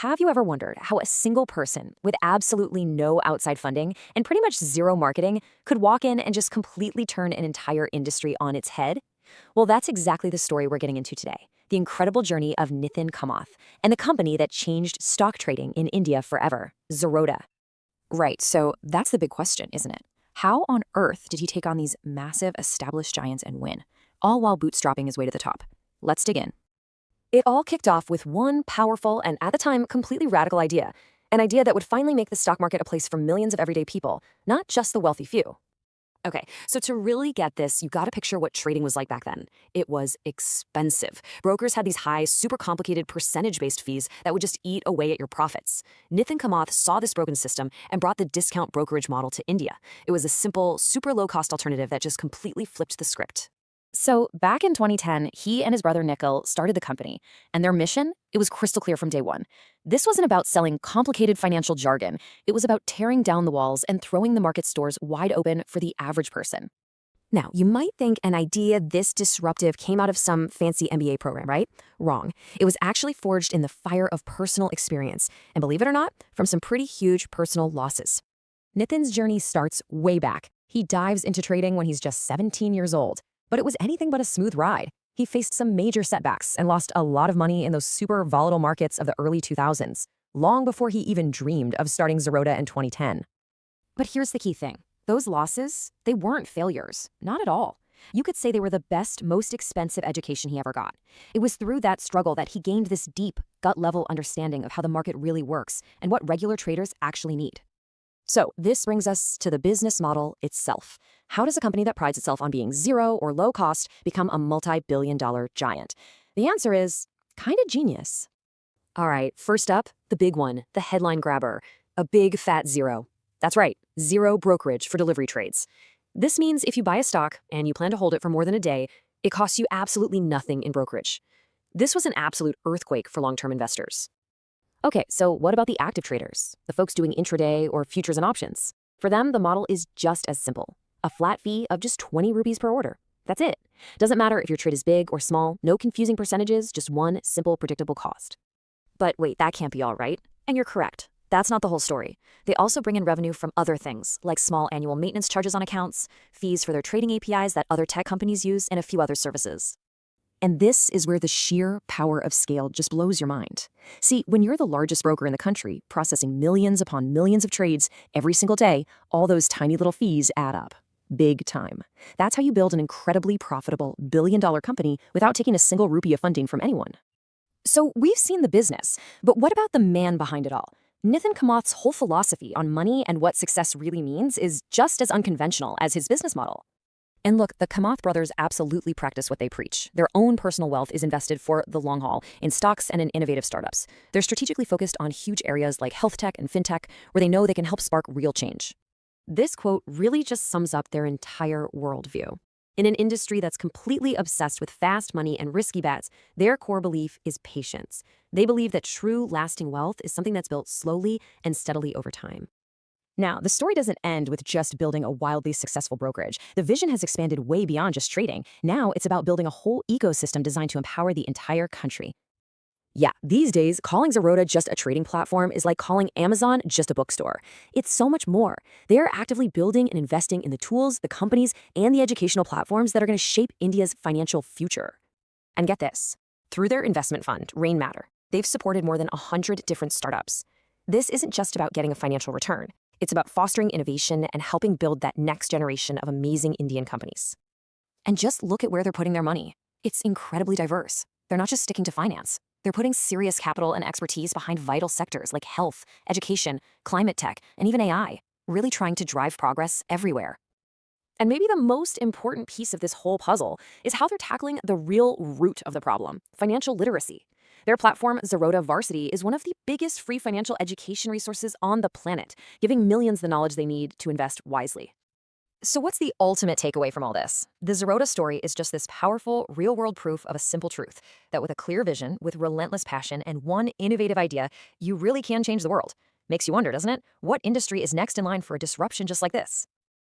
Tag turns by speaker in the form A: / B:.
A: have you ever wondered how a single person with absolutely no outside funding and pretty much zero marketing could walk in and just completely turn an entire industry on its head? Well, that's exactly the story we're getting into today. The incredible journey of Nitin Kamath and the company that changed stock trading in India forever, Zerodha. Right, so that's the big question, isn't it? How on earth did he take on these massive established giants and win, all while bootstrapping his way to the top? Let's dig in. It all kicked off with one powerful and, at the time, completely radical idea. An idea that would finally make the stock market a place for millions of everyday people, not just the wealthy few. Okay, so to really get this, you gotta picture what trading was like back then. It was expensive. Brokers had these high, super complicated percentage-based fees that would just eat away at your profits. Nitin Kamath saw this broken system and brought the discount brokerage model to India. It was a simple, super low-cost alternative that just completely flipped the script. So back in 2010, he and his brother Nikhil started the company, and their mission, it was crystal clear from day one. This wasn't about selling complicated financial jargon. It was about tearing down the walls and throwing the market stores wide open for the average person. Now, you might think an idea this disruptive came out of some fancy MBA program, right? Wrong. It was actually forged in the fire of personal experience, and believe it or not, from some pretty huge personal losses. Nitin's journey starts way back. He dives into trading when he's just 17 years old. But it was anything but a smooth ride. He faced some major setbacks and lost a lot of money in those super volatile markets of the early 2000s, long before he even dreamed of starting Zerodha in 2010. But here's the key thing. Those losses, they weren't failures. Not at all. You could say they were the best, most expensive education he ever got. It was through that struggle that he gained this deep, gut-level understanding of how the market really works and what regular traders actually need. So this brings us to the business model itself. How does a company that prides itself on being zero or low cost become a multi-billion-dollar giant? The answer is kind of genius. All right, first up, the big one, the headline grabber, a big fat zero. That's right, zero brokerage for delivery trades. This means if you buy a stock and you plan to hold it for more than a day, it costs you absolutely nothing in brokerage. This was an absolute earthquake for long-term investors. Okay, so what about the active traders, the folks doing intraday or futures and options? For them, the model is just as simple. A flat fee of just 20 rupees per order. That's it. Doesn't matter if your trade is big or small, no confusing percentages, just one simple, predictable cost. But wait, that can't be all right. And you're correct. That's not the whole story. They also bring in revenue from other things, like small annual maintenance charges on accounts, fees for their trading APIs that other tech companies use, and a few other services. And this is where the sheer power of scale just blows your mind. See, when you're the largest broker in the country, processing millions upon millions of trades every single day, all those tiny little fees add up. Big time. That's how you build an incredibly profitable billion-dollar company without taking a single rupee of funding from anyone. So we've seen the business, but what about the man behind it all? Nitin Kamath's whole philosophy on money and what success really means is just as unconventional as his business model. And look, the Kamath brothers absolutely practice what they preach. Their own personal wealth is invested for the long haul in stocks and in innovative startups. They're strategically focused on huge areas like health tech and fintech, where they know they can help spark real change. This quote really just sums up their entire worldview. In an industry that's completely obsessed with fast money and risky bets, their core belief is patience. They believe that true, lasting wealth is something that's built slowly and steadily over time. Now, the story doesn't end with just building a wildly successful brokerage. The vision has expanded way beyond just trading. Now it's about building a whole ecosystem designed to empower the entire country. Yeah, these days, calling Zerodha just a trading platform is like calling Amazon just a bookstore. It's so much more. They are actively building and investing in the tools, the companies, and the educational platforms that are going to shape India's financial future. And get this, through their investment fund, Rain Matter, they've supported more than 100 different startups. This isn't just about getting a financial return. It's about fostering innovation and helping build that next generation of amazing Indian companies. And just look at where they're putting their money. It's incredibly diverse. They're not just sticking to finance. They're putting serious capital and expertise behind vital sectors like health, education, climate tech, and even AI, really trying to drive progress everywhere. And maybe the most important piece of this whole puzzle is how they're tackling the real root of the problem, financial literacy. Their platform, Zerodha Varsity, is one of the biggest free financial education resources on the planet, giving millions the knowledge they need to invest wisely. So what's the ultimate takeaway from all this? The Zerodha story is just this powerful, real-world proof of a simple truth, that with a clear vision, with relentless passion, and one innovative idea, you really can change the world. Makes you wonder, doesn't it? What industry is next in line for a disruption just like this?